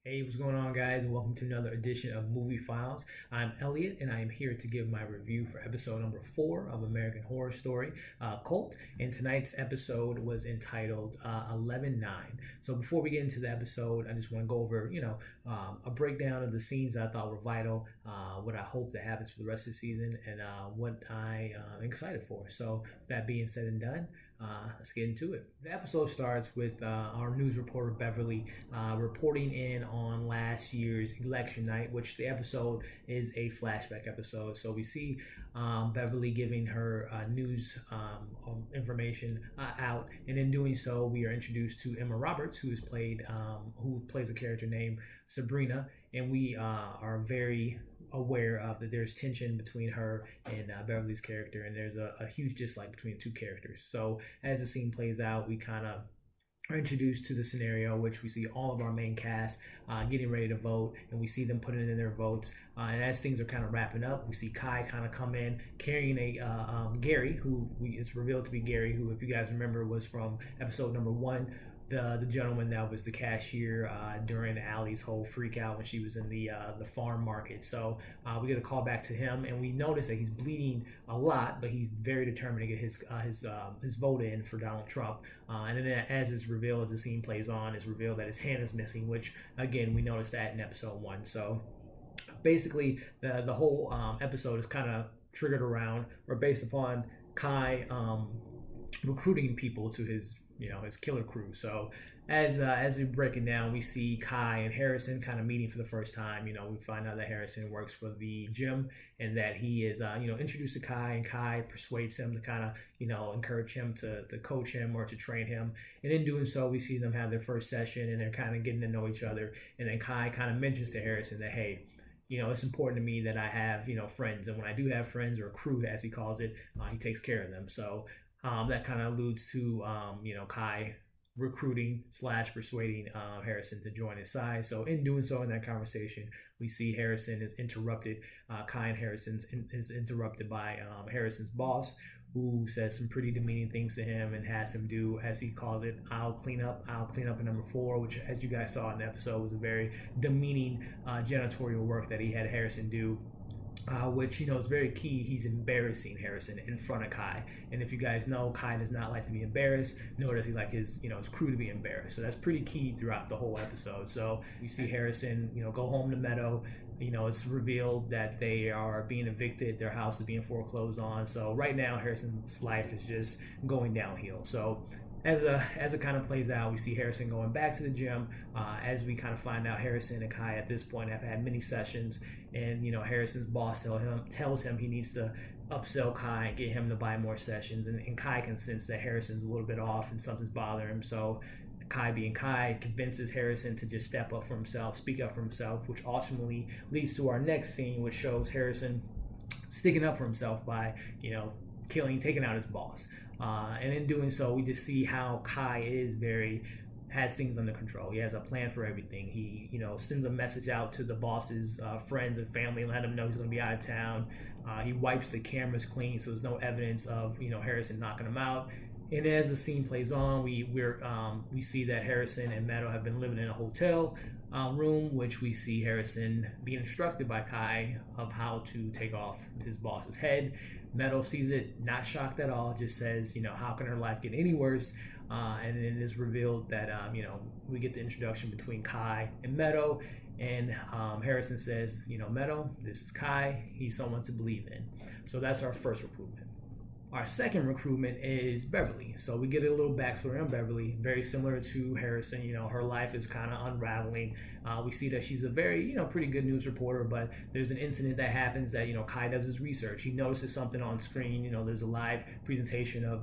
Hey, what's going on, guys? And welcome to another edition of Movie Files. I'm Elliot, and I am here to give my review for episode number 4 of American Horror Story, Cult. And tonight's episode was entitled 11/9. So before we get into the episode, I just want to go over, a breakdown of the scenes that I thought were vital, what I hope that happens for the rest of the season, and what I am excited for. So that being said and done, let's get into it. The episode starts with our news reporter Beverly reporting in on last year's election night, which the episode is a flashback episode. So we see Beverly giving her news information out, and in doing so, we are introduced to Emma Roberts, who plays a character named Sabrina, and we are very aware of that there's tension between her and Beverly's character, and there's a huge dislike between the two characters. So as the scene plays out, we kind of are introduced to the scenario, which we see all of our main cast getting ready to vote, and we see them putting in their votes. And as things are kind of wrapping up, we see Kai kind of come in carrying a Gary, it's revealed to be Gary, who, if you guys remember, was from episode number 1. The gentleman that was the cashier during Allie's whole freak out when she was in the farm market. So we get a call back to him, and we notice that he's bleeding a lot, but he's very determined to get his vote in for Donald Trump. And then, as the scene plays on, it's revealed that his hand is missing, which again we noticed that in episode 1. So basically, the whole episode is kind of triggered around or based upon Kai recruiting people to his killer crew. So as we break it down, we see Kai and Harrison kind of meeting for the first time. We find out that Harrison works for the gym, and that he is introduced to Kai, and Kai persuades him to kind of encourage him to coach him or to train him. And in doing so, we see them have their first session, and they're kind of getting to know each other. And then Kai kind of mentions to Harrison that, hey, it's important to me that I have, friends. And when I do have friends, or a crew, as he calls it, he takes care of them. So that kind of alludes to, Kai recruiting / persuading Harrison to join his side. So in doing so, in that conversation, we see Harrison is interrupted. Kai and Harrison is interrupted by Harrison's boss, who says some pretty demeaning things to him and has him do, as he calls it, I'll clean up in number 4, which, as you guys saw in the episode, was a very demeaning janitorial work that he had Harrison do. Which is very key. He's embarrassing Harrison in front of Kai, and if you guys know, Kai does not like to be embarrassed, nor does he like his crew to be embarrassed. So that's pretty key throughout the whole episode. So we see Harrison go home to Meadow. It's revealed that they are being evicted, their house is being foreclosed on. So right now, Harrison's life is just going downhill. So as it kind of plays out, we see Harrison going back to the gym. As we kind of find out, Harrison and Kai at this point have had many sessions, and Harrison's boss tells him he needs to upsell Kai and get him to buy more sessions. And Kai can sense that Harrison's a little bit off and something's bothering him. So Kai, being Kai, convinces Harrison to just speak up for himself, which ultimately leads to our next scene, which shows Harrison sticking up for himself by taking out his boss. And in doing so, we just see how Kai has things under control. He has a plan for everything. He, sends a message out to the boss's friends and family, and let them know he's going to be out of town. He wipes the cameras clean, so there's no evidence of Harrison knocking him out. And as the scene plays on, we see that Harrison and Meadow have been living in a hotel room, which we see Harrison being instructed by Kai of how to take off his boss's head. Meadow sees it, not shocked at all, just says, how can her life get any worse? And then it is revealed that, we get the introduction between Kai and Meadow. And Harrison says, Meadow, this is Kai. He's someone to believe in. So that's our first recruitment. Our second recruitment is Beverly. So we get a little backstory on Beverly, very similar to Harrison. Her life is kind of unraveling. We see that she's a very, pretty good news reporter, but there's an incident that happens that, Kai does his research. He notices something on screen. There's a live presentation of,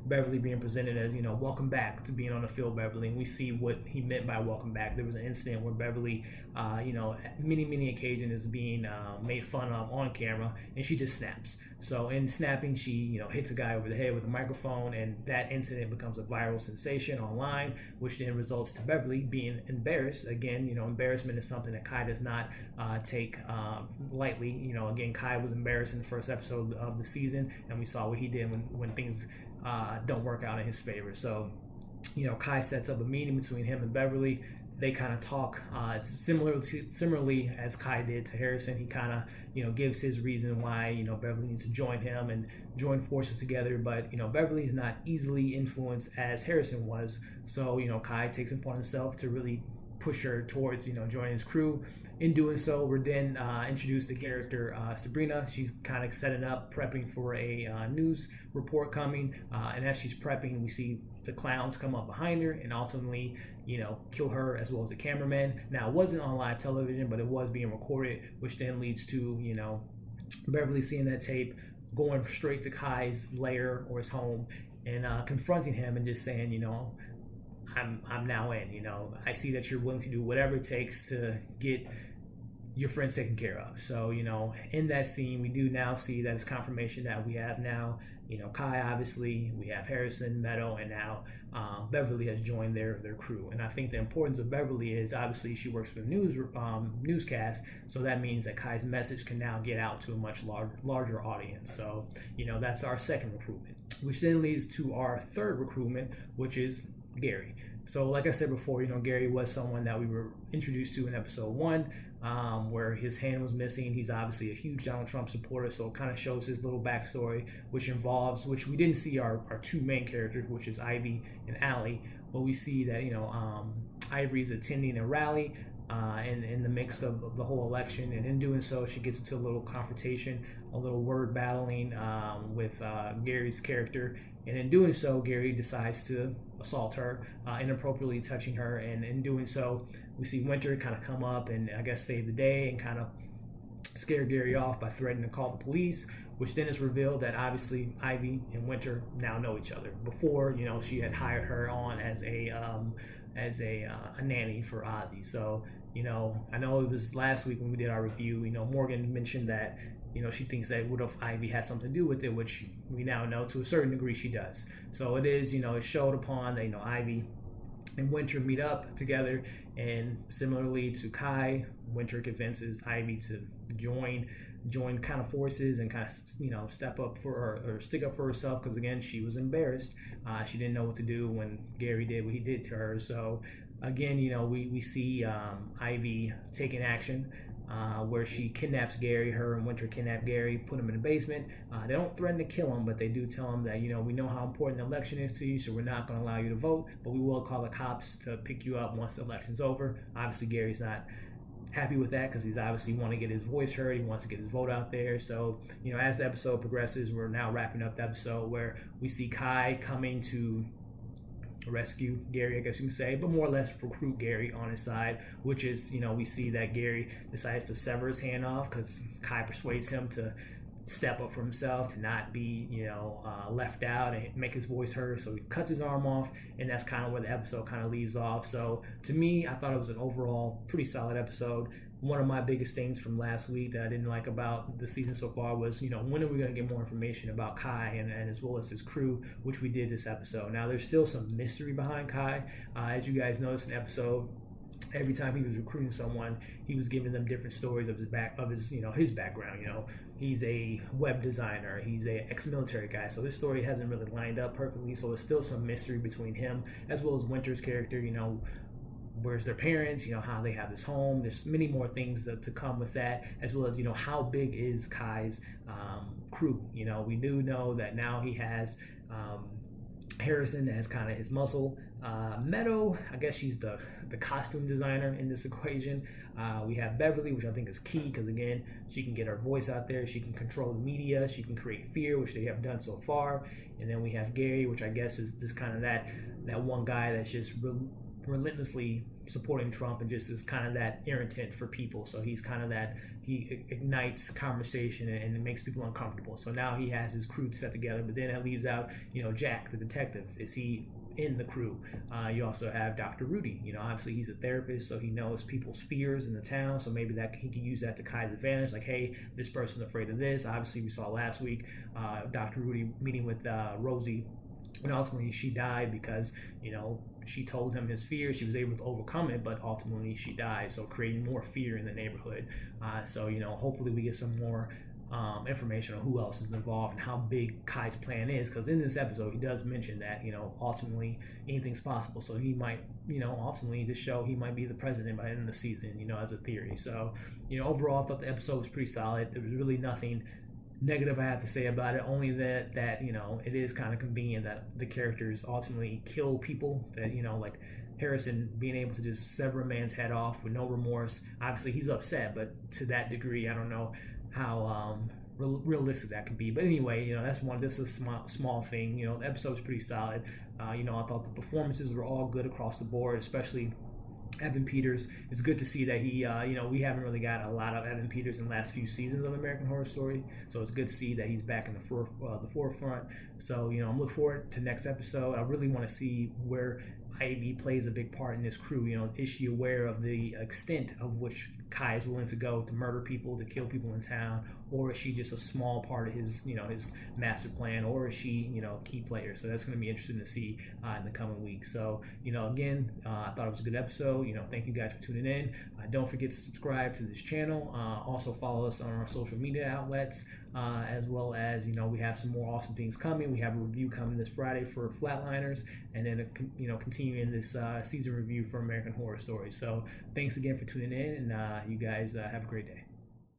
Beverly being presented as, welcome back to being on the field, Beverly. And we see what he meant by welcome back. There was an incident where Beverly, many occasions is being made fun of on camera, and she just snaps. So in snapping, she, hits a guy over the head with a microphone, and that incident becomes a viral sensation online, which then results to Beverly being embarrassed. Again, embarrassment is something that Kai does not take lightly. Again, Kai was embarrassed in the first episode of the season, and we saw what he did when things don't work out in his favor. So, Kai sets up a meeting between him and Beverly. they kind of talk similarly as Kai did to Harrison. He kind of gives his reason why Beverly needs to join him and join forces together. But Beverly is not easily influenced as Harrison was. So Kai takes it upon himself to really push her towards joining his crew. In doing so, we're then introduced to the character Sabrina. She's kind of setting up, prepping for a news report coming. And as she's prepping, we see the clowns come up behind her and ultimately, kill her as well as the cameraman. Now, it wasn't on live television, but it was being recorded, which then leads to, Beverly seeing that tape, going straight to Kai's lair or his home and confronting him and just saying, I'm now in, I see that you're willing to do whatever it takes to get your friends taken care of. So, in that scene, we do now see that it's confirmation that we have now, Kai, obviously, we have Harrison, Meadow, and now Beverly has joined their crew. And I think the importance of Beverly is obviously she works for the newscast, so that means that Kai's message can now get out to a much larger audience. So, that's our second recruitment, which then leads to our third recruitment, which is Gary. So like I said before, Gary was someone that we were introduced to in episode 1, where his hand was missing. He's obviously a huge Donald Trump supporter, so it kind of shows his little backstory, which we didn't see our two main characters, which is Ivy and Allie, but we see that, Ivy's attending a rally in the mix of the whole election, and in doing so, she gets into a little confrontation, a little word battling with Gary's character. And in doing so, Gary decides to assault her, inappropriately touching her. And in doing so, we see Winter kind of come up and I guess save the day and kind of scare Gary off by threatening to call the police, which then is revealed that obviously Ivy and Winter now know each other. Before, she had hired her on as a nanny for Ozzy. So, I know it was last week when we did our review, Morgan mentioned that she thinks that what if Ivy has something to do with it, which we now know to a certain degree she does. So it is, it's showed upon that, Ivy and Winter meet up together, and similarly to Kai, Winter convinces Ivy to join kind of forces and kind of step up for her or stick up for herself, because again, she was embarrassed. She didn't know what to do when Gary did what he did to her. So again, we see Ivy taking action. Where she kidnaps Gary. Her and Winter kidnap Gary, put him in the basement. They don't threaten to kill him, but they do tell him that, we know how important the election is to you, so we're not going to allow you to vote, but we will call the cops to pick you up once the election's over. Obviously, Gary's not happy with that because he's obviously want to get his voice heard. He wants to get his vote out there. So, as the episode progresses, we're now wrapping up the episode where we see Kai coming to rescue Gary, I guess you can say, but more or less recruit Gary on his side, which is, we see that Gary decides to sever his hand off because Kai persuades him to step up for himself, to not be, left out and make his voice heard. So he cuts his arm off, and that's kind of where the episode kind of leaves off. So to me, I thought it was an overall pretty solid episode. One of my biggest things from last week that I didn't like about the season so far was, when are we going to get more information about Kai and as well as his crew, which we did this episode. Now, there's still some mystery behind Kai. As you guys noticed in the episode, every time he was recruiting someone, he was giving them different stories of his background. He's a web designer, he's a ex-military guy, so this story hasn't really lined up perfectly. So there's still some mystery between him as well as Winter's character. Where's their parents, how they have this home. There's many more things to come with that, as well as, how big is Kai's crew. We do know that now he has Harrison as kind of his muscle. Meadow, I guess she's the costume designer in this equation. We have Beverly, which I think is key because, again, she can get her voice out there. She can control the media. She can create fear, which they have done so far. And then we have Gary, which I guess is just kind of that one guy that's just relentlessly supporting Trump and just is kind of that irritant for people. So he's kind of that, he ignites conversation and it makes people uncomfortable. So now he has his crew set together, but then it leaves out, Jack, the detective. Is he in the crew? You also have Dr. Rudy. Obviously he's a therapist, so he knows people's fears in the town. So maybe that he can use that to Kai's advantage. Like, hey, this person's afraid of this. Obviously we saw last week Dr. Rudy meeting with Rosie, and ultimately she died because, she told him his fear. She was able to overcome it, but ultimately she died. So creating more fear in the neighborhood. So, hopefully we get some more information on who else is involved and how big Kai's plan is, because in this episode he does mention that ultimately anything's possible. So he might ultimately this show he might be the president by the end of the season, as a theory. So overall I thought the episode was pretty solid. There was really nothing negative I have to say about it, only that it is kind of convenient that the characters ultimately kill people, that like Harrison being able to just sever a man's head off with no remorse. Obviously he's upset, but to that degree I don't know how realistic that could be. But anyway, this is a small thing. The episode's pretty solid. I thought the performances were all good across the board, especially Evan Peters. It's good to see that he, we haven't really got a lot of Evan Peters in the last few seasons of American Horror Story, so it's good to see that he's back in the forefront. So, I'm looking forward to next episode. I really want to see where Ivy plays a big part in this crew. Is she aware of the extent of which Kai is willing to go to murder people, to kill people in town, or is she just a small part of his, his master plan, or is she, a key player? So that's going to be interesting to see in the coming weeks. So, again, I thought it was a good episode. Thank you guys for tuning in. Don't forget to subscribe to this channel. Also follow us on our social media outlets, as well as, we have some more awesome things coming. We have a review coming this Friday for Flatliners, and then, continuing this season review for American Horror Story. So thanks again for tuning in, and you guys have a great day.